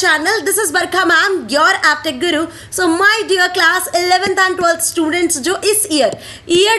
channel. This is Barkha ma'am, your aptech guru. So my dear class 11th and 12th students जो इस year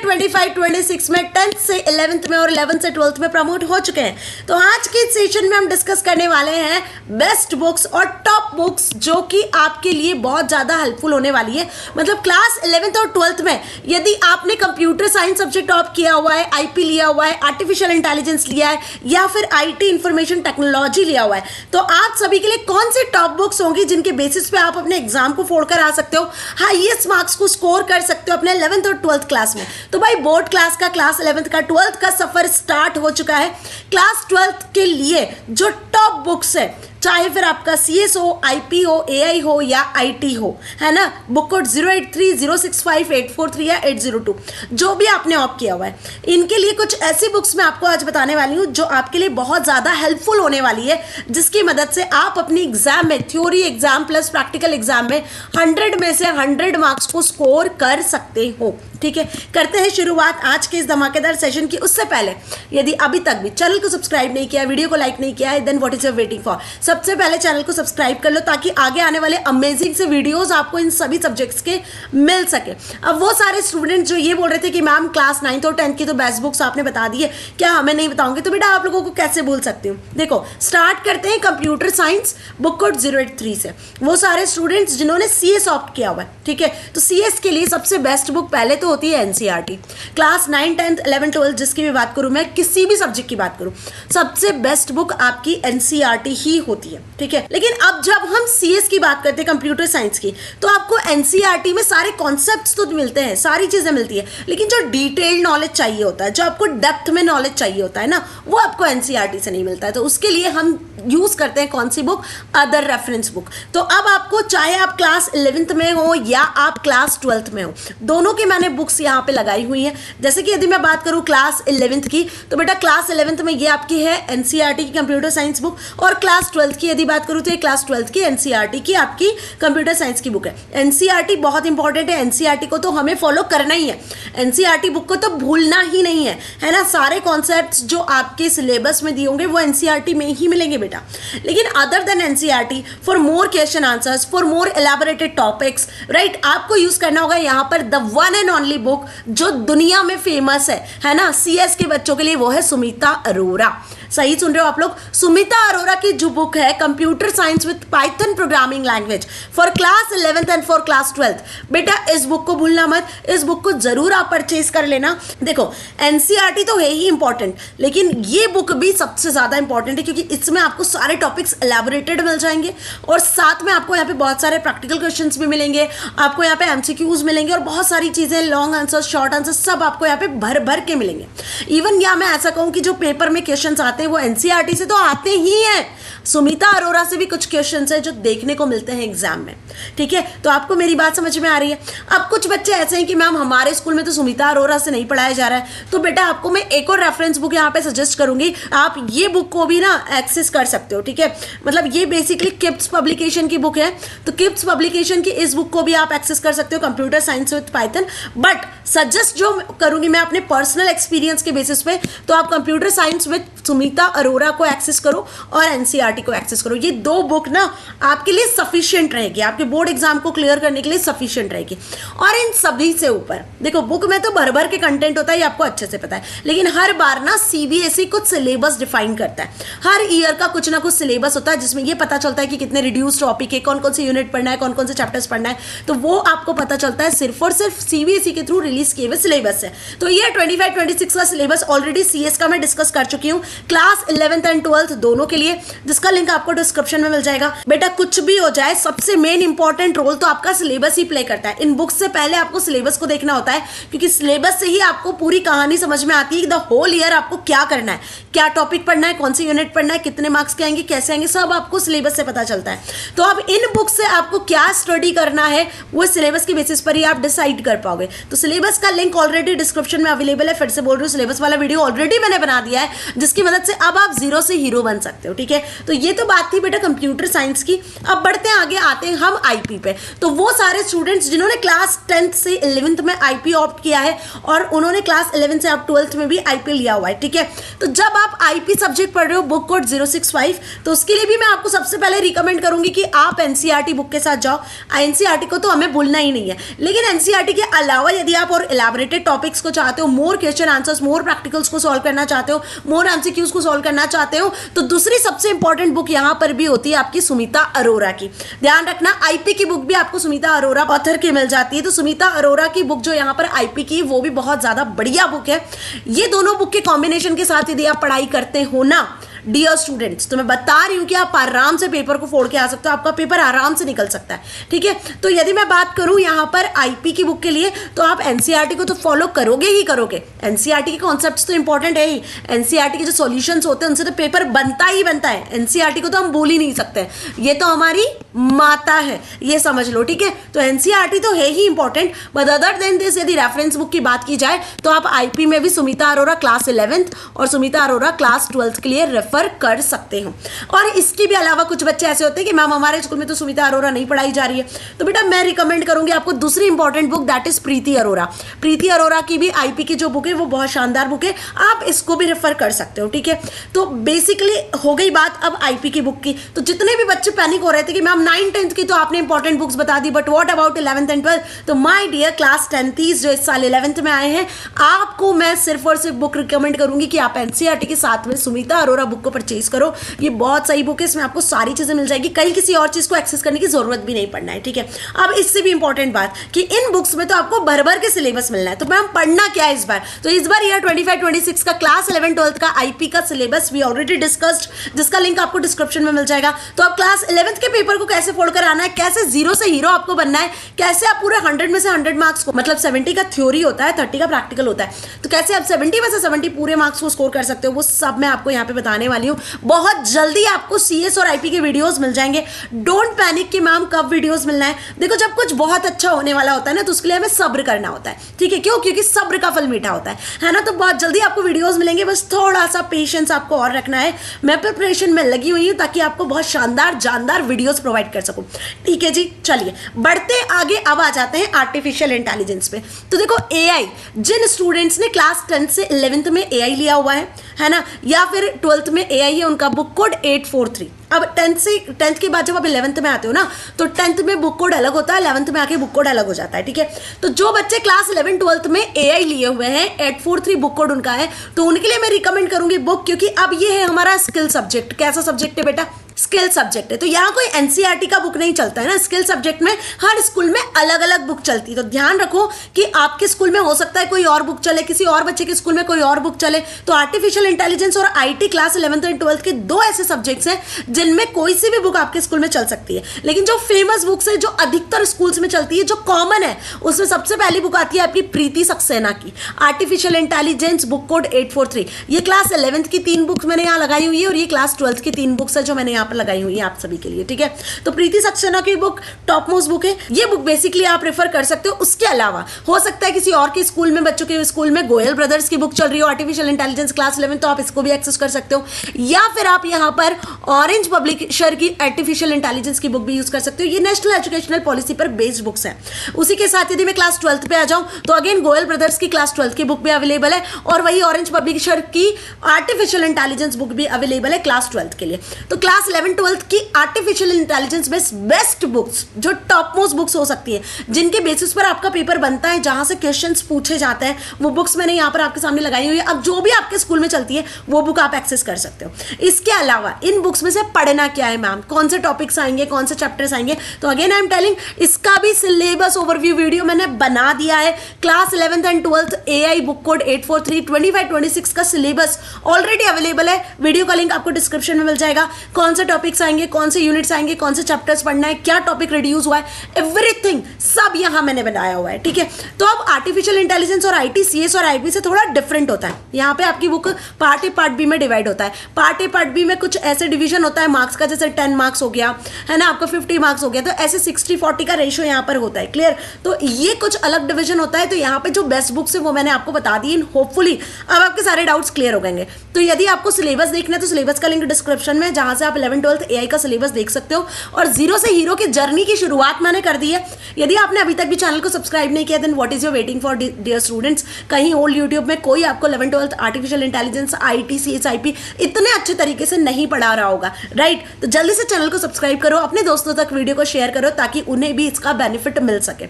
25-26 में 10th से 11th में और 11th से 12th में प्रमोट हो चुके हैं, तो आज के सेशन में हम डिस्कस करने वाले हैं बेस्ट बुक्स और टॉप बुक्स जो कि आपके लिए बहुत ज़्यादा हेल्पफुल होने वाली है। मतलब क्लास 11th और 12th में यदि आपने कंप्यूटर साइंस सब्जेक्ट टॉप किया हुआ है, आईपी लिया हुआ है, आर्टिफिशियल इंटेलिजेंस लिया है या फिर आईटी इंफॉर्मेशन टेक्नोलॉजी लिया हुआ है, तो आप सभी के लिए कौन सी टॉप बुक्स होंगी जिनके बेसिस पे आप अपने एग्जाम को फोड़ कर आ सकते हो, हाईएस्ट मार्क्स को स्कोर कर सकते हो अपने 11th और 12th क्लास में। तो भाई बोर्ड क्लास का, क्लास 11th का, 12th का सफर स्टार्ट हो चुका है। क्लास 12th के लिए जो टॉप बुक्स है, चाहे फिर आपका सीएस हो, आईपी हो, एआई हो या आईटी हो, है ना, बुक कोड 083065843 या 802 जो भी आपने ऑप्ट किया हुआ है, इनके लिए कुछ ऐसी बुक्स मैं आपको आज बताने वाली हूँ जो आपके लिए बहुत ज़्यादा हेल्पफुल होने वाली है, जिसकी मदद से आप अपनी एग्जाम में, theory exam plus practical exam में 100 में से 100 मार्क्स को स्कोर कर सकते हो। ठीक है, करते हैं शुरुआत आज के इस धमाकेदार सेशन की। उससे पहले यदि अभी तक भी चैनल को सब्सक्राइब नहीं किया, वीडियो को लाइक नहीं किया है, then what is your waiting for. सबसे पहले चैनल को सब्सक्राइब कर लो ताकि आगे आने वाले अमेजिंग से वीडियोस आपको इन सभी सब्जेक्ट्स के मिल सके। अब वो सारे स्टूडेंट जो ये बोल रहे थे कि मैम क्लास 9th और 10th की तो बेस्ट बुक्स आपने बता दी है, क्या हमें नहीं बताओगे? तो बेटा आप लोगों को कैसे बोल सकती हूँ। देखो, स्टार्ट करते हैं कंप्यूटर साइंस बुक कोड 083 से। वो सारे स्टूडेंट्स जिन्होंने सीएस ऑप्ट किया हुआ है, ठीक है, तो सीएस के लिए सबसे बेस्ट बुक पहले तो होती है एनसीईआरटी। क्लास 9, 10th, 11, 12 जिसकी भी बात करूँ, मैं किसी भी सब्जेक्ट की बात करूँ, सबसे बेस्ट बुक आपकी एनसीईआरटी ही होती है। ठीक है, लेकिन अब जब हम सीएस की बात करते हैं, कंप्यूटर साइंस की, तो आपको एनसीईआरटी में सारे कॉन्सेप्ट्स तो मिलते हैं, सारी चीजें मिलती है, लेकिन जो डिटेल्ड नॉलेज चाहिए होता है, जो आपको डेप्थ में नॉलेज चाहिए होता है ना, वो आपको एनसीईआरटी से नहीं मिलता है। तो उसके लिए हम यूज करते हैं कौन सी बुक? Other reference book. तो अब आपको, चाहे आप क्लास 11th में हो या आप क्लास 12th में हो, दोनों की मैंने बुक्स यहाँ पे लगाई हुई है। जैसे कि यदि मैं बात करूँ क्लास 11th की, तो बेटा क्लास 11th में ये आपकी है एनसीईआरटी की कंप्यूटर साइंस बुक, और क्लास 12th की यदि बात करूँ तो ये क्लास 12th की एनसीईआरटी की आपकी कंप्यूटर साइंस की बुक है। एनसीईआरटी बहुत इंपॉर्टेंट है, एनसीईआरटी को तो हमें फॉलो करना ही है, एनसीईआरटी बुक को तो भूलना ही नहीं है ना। सारे कॉन्सेप्ट्स जो आपके सिलेबस में दिए होंगे वो एनसीईआरटी में ही मिलेंगे बेटा। लेकिन other than NCERT, for more question answers, for more elaborated topics, right, आपको यूज करना होगा यहाँ पर the one and only book जो दुनिया में फेमस है ना, सीएस के बच्चों के लिए, वो है सुमिता अरोरा। सही सुन रहे हो आप लोग, सुमिता अरोरा की जो बुक है computer science with Python programming language for class 11th and for class 12th, बेटा इस बुक को भूलना मत, इस बुक को जरूर आप परचेज कर लेना। देखो, एनसीईआरटी तो है ही इंपॉर्टेंट, लेकिन ये बुक भी सबसे ज्यादा इंपॉर्टेंट है क्योंकि इसमें आपको सारे टॉपिक्स एलैबोरेटेड मिल जाएंगे और साथ में आपको यहाँ पे बहुत सारे प्रैक्टिकल क्वेश्चंस भी मिलेंगे, आपको यहाँ पे एमसीक्यूज मिलेंगे और बहुत सारी चीजें, लॉन्ग आंसर, शॉर्ट आंसर, सब आपको यहाँ पे भर भर के मिलेंगे। इवन या मैं ऐसा कहूँ कि जो पेपर में क्वेश्चन आते हैं वो एनसीईआरटी से तो आते ही हैं, सुमिता अरोरा से भी कुछ क्वेश्चंस हैं जो देखने को मिलते हैं एग्जाम में। ठीक है, तो आपको मेरी बात समझ में आ रही है। अब कुछ बच्चे ऐसे हैं कि मैम हमारे स्कूल में तो सुमिता अरोरा से नहीं पढ़ाया जा रहा है, तो बेटा आपको मैं एक और रेफरेंस बुक यहाँ पे सजेस्ट करूंगी, आप ये बुक को भी ना एक्सेस कर सकते हो। ठीक है, मतलब ये बेसिकली किप्स पब्लिकेशन की बुक है, तो किप्स पब्लिकेशन की इस बुक को भी आप एक्सेस कर सकते हो, computer science with Python. But suggest जो करूंगी मैं अपने पर्सनल एक्सपीरियंस के बेसिस पे, तो आप computer science with Sumita Arora को एक्सेस करो और एनसीईआरटी को एक्सेस करो। ये दो बुक ना आपके लिए सफिशिएंट रहेगी, आपके बोर्ड एग्जाम को क्लियर करने के लिए सफिशिएंट रहेगी। और इन सभी से ऊपर देखो, बुक में तो भर भर के कंटेंट होता है, ये आपको अच्छे से पता है, लेकिन हर बार ना सीबीएसई कुछ सिलेबस डिफाइन करता है। हर ईयर का कुछ ना कुछ सिलेबस होता है जिसमें ये पता चलता है कि कितने रिड्यूस टॉपिक है, कौन कौन से यूनिट पढ़ना है, कौन कौन से चैप्टर्स पढ़ना है, तो वो आपको पता चलता है सिर्फ और सिर्फ सीबीएसई के थ्रू रिलीज किए हुए सिलेबस से। तो ये 25-26 का सिलेबस ऑलरेडी सीएस का मैं डिस्कस कर चुकी हूँ क्लास 11th एंड 12th दोनों के लिए, जिसका लिंक आपको डिस्क्रिप्शन में मिल जाएगा। बेटा कुछ भी हो जाए, सबसे मेन इंपॉर्टेंट रोल तो आपका सिलेबस ही प्ले करता है। इन बुक्स से पहले आपको सिलेबस को देखना होता है, क्योंकि सिलेबस से ही आपको पूरी कहानी समझ में आती है कि द होल ईयर आपको क्या करना है, क्या टॉपिक पढ़ना है, कौन सी यूनिट पढ़ना है, कितने मार्क्स के आएंगे, कैसे आएंगे, सब आपको सिलेबस से पता चलता है। तो अब इन बुक्स से आपको क्या स्टडी करना है वो सिलेबस के बेसिस पर ही आप डिसाइड कर पाओगे। तो सिलेबस का लिंक ऑलरेडी डिस्क्रिप्शन में अवेलेबल है, फिर से बोल रही हूँ, सिलेबस वाला वीडियो ऑलरेडी मैंने बना दिया है, जिसकी मदद से अब आप जीरो से हीरो बन सकते हो। ठीक है, तो तो ये तो बात थी बेटा कंप्यूटर साइंस की। अब बढ़ते हैं आगे, आते हैं हम आईपी पे। तो वो सारे स्टूडेंट्स जिन्होंने क्लास 10th से 11th में आईपी ऑप्ट किया है और उन्होंने क्लास 11th से अब 12th में भी आईपी लिया हुआ है, ठीक है। तो जब आप आईपी सब्जेक्ट पढ़ रहे हो बुक कोड 065, तो उसके लिए भी मैं आपको सबसे पहले रिकमेंड करूंगी कि आप एनसीईआरटी बुक के साथ जाओ। एनसीईआरटी को तो हमें भूलना ही नहीं है, लेकिन एनसीईआरटी के अलावा यदि आप और इलैबोरेटेड टॉपिक्स को चाहते हो, मोर क्वेश्चन आंसर्स, मोर प्रैक्टिकल्स को सॉल्व करना चाहते हो, मोर एमसीक्यूज को सॉल्व करना चाहते हो, तो दूसरी सबसे इंपॉर्टेंट बुक यहां पर भी होती है आपकी सुमिता अरोरा की। ध्यान रखना, आईपी की बुक भी आपको सुमिता अरोरा ऑथर की मिल जाती है। तो सुमिता अरोरा की बुक जो यहाँ पर आईपी की, वो भी बहुत ज्यादा बढ़िया बुक है। ये दोनों बुक के कॉम्बिनेशन के साथ यदि आप पढ़ाई करते हो ना डियर स्टूडेंट्स, तो मैं बता रही हूं कि आप आराम से पेपर को फोड़ के आ सकते हो, आपका पेपर आराम से निकल सकता है, ठीक है। तो यदि मैं बात करूं यहां पर आईपी की बुक के लिए, तो आप एनसीईआरटी को तो फॉलो करोगे ही करोगे। एनसीईआरटी के कॉन्सेप्ट्स तो इंपॉर्टेंट है ही, एनसीईआरटी के जो सॉल्यूशंस होते हैं उनसे तो पेपर बनता ही बनता है। एनसीईआरटी को तो हम भूल ही नहीं सकते, ये तो हमारी माता है, ये समझ लो, ठीक है। तो एनसीईआरटी तो है ही important, but other than this यदि रेफरेंस बुक की बात की जाए तो आप आईपी में भी सुमिता अरोरा क्लास 11th और सुमिता अरोरा क्लास 12th के लिए रेफर कर सकते हो। और इसके भी अलावा कुछ बच्चे ऐसे होते हैं कि मैम हमारे स्कूल में तो सुमिता अरोरा नहीं पढ़ाई जा रही है, तो बेटा मैं रिकमेंड करूंगी आपको दूसरी इंपॉर्टेंट बुक, दैट इज प्रीति अरोरा। प्रीति अरोरा की भी आईपी की जो बुक है वो बहुत शानदार बुक है, आप इसको भी रेफर कर सकते हो, ठीक है। तो बेसिकली हो गई बात अब आईपी की बुक की। तो जितने भी बच्चे पैनिक हो रहे थे कि मैम 9th 10th की तो आपने इंपॉर्टेंट बुक्स बता दी, but what about 11th and 12th, तो माय डियर क्लास 10th जो इस साल 11th में आए हैं, आपको मैं सिर्फ और सिर्फ बुक रिकमेंड करूंगी कि आप एनसीईआरटी के साथ में सुमिता अरोरा बुक को परचेज करो। ये बहुत सही बुक है, इसमें आपको सारी चीजें मिल जाएगी, कहीं किसी और चीज को एक्सेस करने की जरूरत भी नहीं पड़ना है, ठीक है। अब इससे भी इंपॉर्टेंट बात कि इन बुक्स में तो आपको भर भर के सिलेबस मिलना है। तो मैम पढ़ना क्या है इस बार, तो इस बार ईयर 25-26 का क्लास 11 12th का आईपी का सिलेबस वी ऑलरेडी डिस्कस्ड, जिसका लिंक आपको डिस्क्रिप्शन में मिल जाएगा। तो अब क्लास 11th के पेपर को कैसे फोड़ कर आना है, कैसे जीरो से हीरो आपको बनना है, कैसे आप पूरे 100 में से 100 मार्क्स को, मतलब 70 का थ्योरी होता है, 30 का प्रैक्टिकल होता है, तो कैसे आप 70 में से 70 पूरे मार्क्स को स्कोर कर सकते हो, वो सब मैं आपको यहाँ पे बताने वाली हूँ। बहुत जल्दी आपको सीएस और आईपी के वीडियोस मिल जाएंगे। डोंट पैनिक कि मैम कब वीडियोस मिलना है। देखो जब कुछ बहुत अच्छा होने वाला होता है ना, तो उसके लिए हमें सब्र करना होता है, ठीक है। क्यों? क्योंकि सब्र का फल मीठा होता है ना। तो बहुत जल्दी आपको वीडियोस मिलेंगे, बस थोड़ा सा पेशेंस आपको और रखना है। मैं प्रिपरेशन में लगी हुई हूँ ताकि आपको बहुत शानदार जानदार वीडियोस प्रोवाइड कर सकूं, ठीक है जी। चलिए बढ़ते आगे, अब आ जाते हैं आर्टिफिशियल इंटेलिजेंस पे। तो देखो एआई, जिन स्टूडेंट्स ने क्लास 10th से 11th में एआई लिया हुआ है ना, या फिर 12th में एआई है, उनका बुक कोड 843। अब 10th के बाद जब आप 11th में आते हो ना, तो 10th में बुक कोड अलग होता है, 11th में आके बुक कोड अलग हो जाता है, ठीक है। तो जो बच्चे क्लास 11 12th में एआई लिए हुए हैं, 843 बुक कोड उनका है, तो उनके लिए मैं रिकमेंड करूंगी बुक, क्योंकि अब ये है हमारा स्किल सब्जेक्ट। कैसा सब्जेक्ट है बेटा? स्किल सब्जेक्ट है। तो यहाँ कोई एनसीईआरटी का बुक नहीं चलता है ना, स्किल सब्जेक्ट में हर स्कूल में अलग अलग बुक चलती है। तो ध्यान रखो कि आपके स्कूल में हो सकता है कोई और बुक चले, किसी और बच्चे के स्कूल में कोई और बुक चले। तो आर्टिफिशियल इंटेलिजेंस और IT class 11th and 12th के दो ऐसे सब्जेक्ट्स हैं जिनमें कोई सी भी बुक आपके स्कूल में चल सकती है। लेकिन जो फेमस बुक्स है, जो अधिकतर स्कूल्स में चलती है, जो कॉमन है, उसमें सबसे पहली बुक आती है आपकी प्रीति सक्सेना की आर्टिफिशियल इंटेलिजेंस बुक कोड 843। ये क्लास 11th की 3 बुक्स मैंने यहाँ लगाई हुई है और ये क्लास 12th की 3 बुक्स है जो मैंने यहाँ पर लगाई हुई है आप सभी के लिए, ठीक है। तो प्रीति सक्सेना की बुक टॉप मोस्ट बुक है, ये बुक बेसिकली आप रेफर कर सकते हो। उसके अलावा हो सकता है किसी और के स्कूल में, बच्चों के स्कूल में गोयल ब्रदर्स की बुक चल रही हो आर्टिफिशियल इंटेलिजेंस क्लास 11, तो आप इसको भी एक्सेस कर सकते हो। या फिर आप यहाँ पर ऑरेंज पब्लिशर की आर्टिफिशियल इंटेलिजेंस की बुक भी यूज कर सकते हो। ये नेशनल एजुकेशनल पॉलिसी पर बेस्ड बुक्स हैं। उसी के साथ यदि मैं क्लास 12th पे आ जाऊं, तो अगेन गोयल ब्रदर्स की क्लास 12th की बुक भी अवेलेबल है, और वही ऑरेंज पब्लिशर की आर्टिफिशियल इंटेलिजेंस बुक भी अवेलेबल है क्लास 12th के लिए। तो क्लास 11 12th की आर्टिफिशियल इंटेलिजेंस में बेस्ट बुक्स, जो टॉप मोस्ट बुक्स हो सकती है, जिनके बेसिस पर आपका पेपर बनता है, जहां से क्वेश्चंस पूछे जाते हैं, वो बुक्स मैंने यहाँ पर आपके सामने लगाई हुई है। अब जो भी आपके स्कूल में चलती है वो बुक आप एक्सेस कर सकते हो। इसके अलावा इन बुक्स में से पढ़ना क्या है मैम, कौन से टॉपिक्स आएंगे, कौन से चैप्टर्स आएंगे, तो अगेन आई एम टेलिंग, इसका भी सिलेबस ओवरव्यू वीडियो मैंने बना दिया है। Class 11th and 12th AI book code 843 25-26 का सिलेबस ऑलरेडी अवेलेबल है। वीडियो का लिंक आपको डिस्क्रिप्शन में मिल जाएगा। कौन से टॉपिक्स आएंगे, कौन से यूनिट्स आएंगे, कौन से चैप्टर्स पढ़ना है, क्या टॉपिक रिड्यूस हुआ है, एवरीथिंग सब यहां मैंने बनाया हुआ है, ठीक है। तो अब आर्टिफिशियल इंटेलिजेंस और आईटी सीएस और आईबी से थोड़ा डिफरेंट होता है। यहाँ पे आपकी book part A part B में डिवाइड होता है। पार्ट ए पार्ट बी में कुछ ऐसे डिवीजन होता है मार्क्स का, जैसे 10 मार्क्स हो गया है ना, आपका 50 मार्क्स हो गया, तो ऐसे 60-40 का रेशियो यहाँ पर होता है, क्लियर। तो ये कुछ अलग डिवीजन होता है। तो यहाँ पे जो बेस्ट बुक्स है वो मैंने आपको बता दी। होपफुली अब आपके सारे डाउट्स क्लियर हो गएंगे। तो यदि आपको सिलेबस देखना है तो सिलेबस का लिंक डिस्क्रिप्शन में, जहां से आप 11 11th-12th AI का सिलेबस देख सकते हो और जीरो से हीरो की जर्नी की शुरुआत मैंने कर दी है। यदि आपने अभी तक भी चैनल को सब्सक्राइब नहीं किया then what is your waiting for dear students. कहीं ओल्ड यूट्यूब में कोई आपको 11th-12th artificial intelligence, IT, CSIP इतने अच्छे तरीके से नहीं पढ़ा रहा होगा, राइट। तो जल्दी से चैनल को सब्सक्राइब करो, अपने दोस्तों तक वीडियो को शेयर करो ताकि उन्हें भी इसका बेनिफिट मिल सके।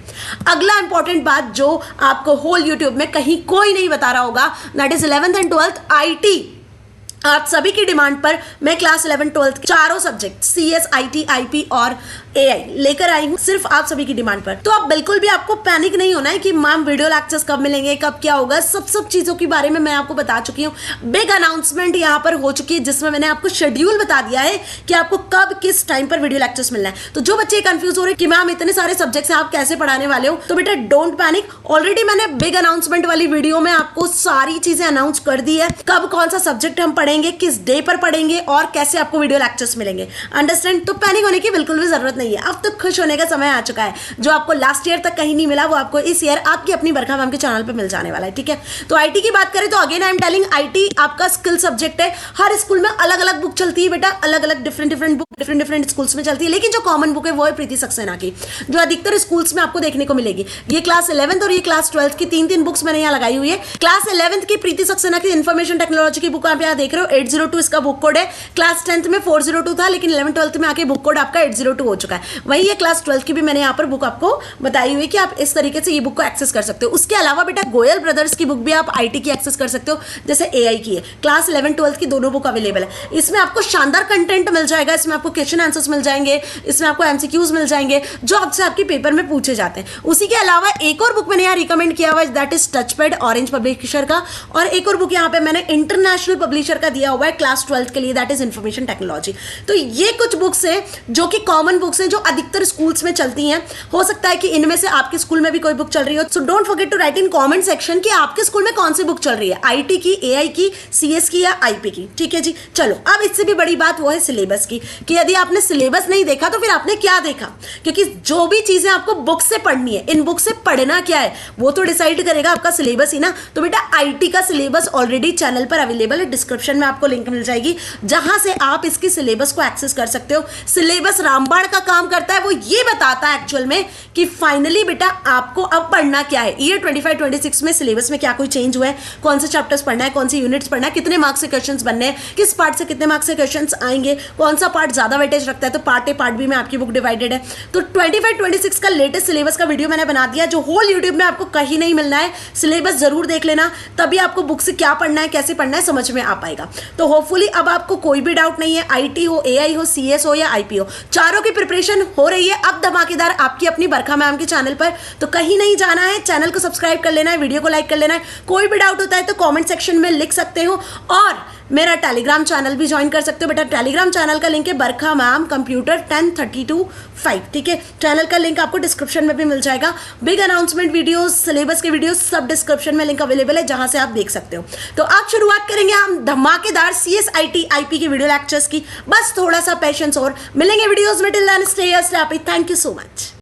अगला इंपॉर्टेंट बात जो आपको होल यूट्यूब में कहीं कोई नहीं बता रहा होगा, that is 11th and 12th IT। आप सभी की डिमांड पर मैं क्लास 11-12 के चारों सब्जेक्ट CS, IT, IP और AI लेकर आई हूं सिर्फ आप सभी की डिमांड पर। तो अब बिल्कुल भी आपको पैनिक नहीं होना है कि मैम वीडियो लेक्चर्स कब मिलेंगे, कब क्या होगा, सब चीजों के बारे में मैं आपको बता चुकी हूँ। बिग अनाउंसमेंट यहाँ पर हो चुकी है जिसमें मैंने आपको शेड्यूल बता दिया है कि आपको कब किस टाइम पर वीडियो लेक्चर्स मिलना है। तो जो बच्चे कंफ्यूज हो रहे हैं कि मैम इतने सारे सब्जेक्ट्स हैं आप कैसे पढ़ाने वाले हो, तो बेटा डोंट पैनिक। ऑलरेडी मैंने बिग अनाउंसमेंट वाली वीडियो में आपको सारी चीजें अनाउंस कर दी है, कब कौन सा सब्जेक्ट हम पढ़ेंगे, किस डे पर पढ़ेंगे और कैसे आपको वीडियो लेक्चर्स मिलेंगे। अंडरस्टैंड। तो पैनिक होने की बिल्कुल भी जरूरत नहीं है। अब तो खुश होने का समय आ चुका है। जो आपको लास्ट ईयर तक कहीं नहीं मिला वो आपको इस ईयर आपकी अपनी बरखा मैम के चैनल पे मिल जाने वाला है, ठीक है। तो IT की बात करें तो again I am telling IT आपका स्किल सब्जेक्ट है। हर स्कूल में अलग अलग बुक चलती है बेटा, अलग अलग डिफरेंट बुक डिफरेंट स्कूल्स में चलती है, लेकिन जो कॉमन बुक है वो है प्रीति सक्सेना की, जो अधिकतर स्कूल्स में आपको देखने को मिलेगी। ये क्लास 11th और ये क्लास 12th की तीन बुक्स मैंने यहाँ लगाई हुई है। क्लास 11th की प्रीति सक्सेना की इंफॉर्मेशन टेक्नोलॉजी की बुक आप यहाँ देख रहे हो, 802 इसका बुक कोड है। क्लास 10th में 402 था, लेकिन 11th-12th में आके बुक कोड आपका 802 हो चुका है। वही ये क्लास 12th की भी मैंने यहाँ पर बुक आपको बताई हुई कि आप इस तरीके से ये बुक को एक्सेस कर सकते हो। उसके अलावा बेटा गोयल ब्रदर्स की बुक भी आप IT की एक्सेस कर सकते हो, जैसे AI की है। क्लास 11-12th की दोनों बुक अवेलेबल है। इसमें आपको शानदार कंटेंट मिल जाएगा, इसमें आपको क्वेश्चन आंसर्स मिल जाएंगे, इसमें आपको MCQs मिल जाएंगे जो आपसे आपके पेपर में पूछे जाते हैं। उसी के अलावा एक और बुक मैंने यहाँ रिकमेंड किया हुआ है, that is touchpad, orange publisher का। और एक और बुक यहाँ पे मैंने इंटरनेशनल पब्लिशर का दिया हुआ है क्लास 12th के लिए, दैट इज इंफॉर्मेशन टेक्नोलॉजी। तो ये कुछ बुक्स हैं जो कि कॉमन बुक्स हैं जो अधिकतर स्कूल्स में चलती हैं। हो सकता है कि इनमें से आपके स्कूल में भी कोई बुक चल रही हो, so don't forget to write in comment section कि आपके स्कूल में कौन सी बुक चल रही है, IT की, AI की, CS की या IP की, ठीक है जी। चलो अब इससे भी बड़ी बात वो है सिलेबस की, कि यदि आपने सिलेबस नहीं देखा तो फिर आपने क्या देखा, क्योंकि जो भी चीजें आपको बुक से पढ़नी है, इन बुक से पढ़ना क्या है वो तो डिसाइड करेगा आपका सिलेबस ही ना। तो बेटा IT का सिलेबस ऑलरेडी चैनल पर अवेलेबल है, डिस्क्रिप्शन में आपको लिंक मिल जाएगी जहां से आप इसके सिलेबस को एक्सेस कर सकते हो। सिलेबस रामबाण का काम करता है, वो ये बताता है एक्चुअल में कि फाइनली बेटा आपको अब पढ़ना क्या है। ईयर 25-26 में सिलेबस में क्या कोई चेंज हुआ है, कौन से चैप्टर्स पढ़ना है, कौन से यूनिट्स पढ़ना है, कितने मार्क्स के क्वेश्चंस बनने हैं, किस पार्ट से कितने मार्क्स के क्वेश्चंस आएंगे, कौन सा पार्ट ज्यादा वेटेज रखता है। तो पार्ट A पार्ट B में आपकी बुक डिवाइडेड है। तो 25-26 का लेटेस्ट सिलेबस का वीडियो मैंने बना दिया, जो होल यूट्यूब में आपको कहीं नहीं मिलना है। सिलेबस जरूर देख लेना, तभी आपको बुक से क्या पढ़ना है, कैसे पढ़ना है समझ में आ पाएगा। तो होपफुली अब आपको कोई भी डाउट नहीं है, IT हो, AI हो, CS हो या IP हो, चारों की प्रिपरेशन हो रही है अब धमाकेदार आपकी अपनी बरखा मैम के चैनल पर। तो कहीं नहीं जाना है, चैनल को सब्सक्राइब कर लेना है, वीडियो को लाइक कर लेना है। कोई भी डाउट होता है तो कमेंट सेक्शन में लिख सकते हो, और मेरा टेलीग्राम चैनल भी ज्वाइन कर सकते हो बेटा। टेलीग्राम चैनल का लिंक है बरखा मैम कंप्यूटर 1032-5, ठीक है। चैनल का लिंक आपको डिस्क्रिप्शन में भी मिल जाएगा। बिग अनाउंसमेंट वीडियोस, सिलेबस के वीडियोस सब डिस्क्रिप्शन में लिंक अवेलेबल है जहां से आप देख सकते हो। तो अब शुरुआत करेंगे हम धमाकेदार CS, IT, IP की वीडियो लेक्चर्स की। बस थोड़ा सा पेशेंस और, मिलेंगे वीडियोस में। Till then stay happy. Thank you so much.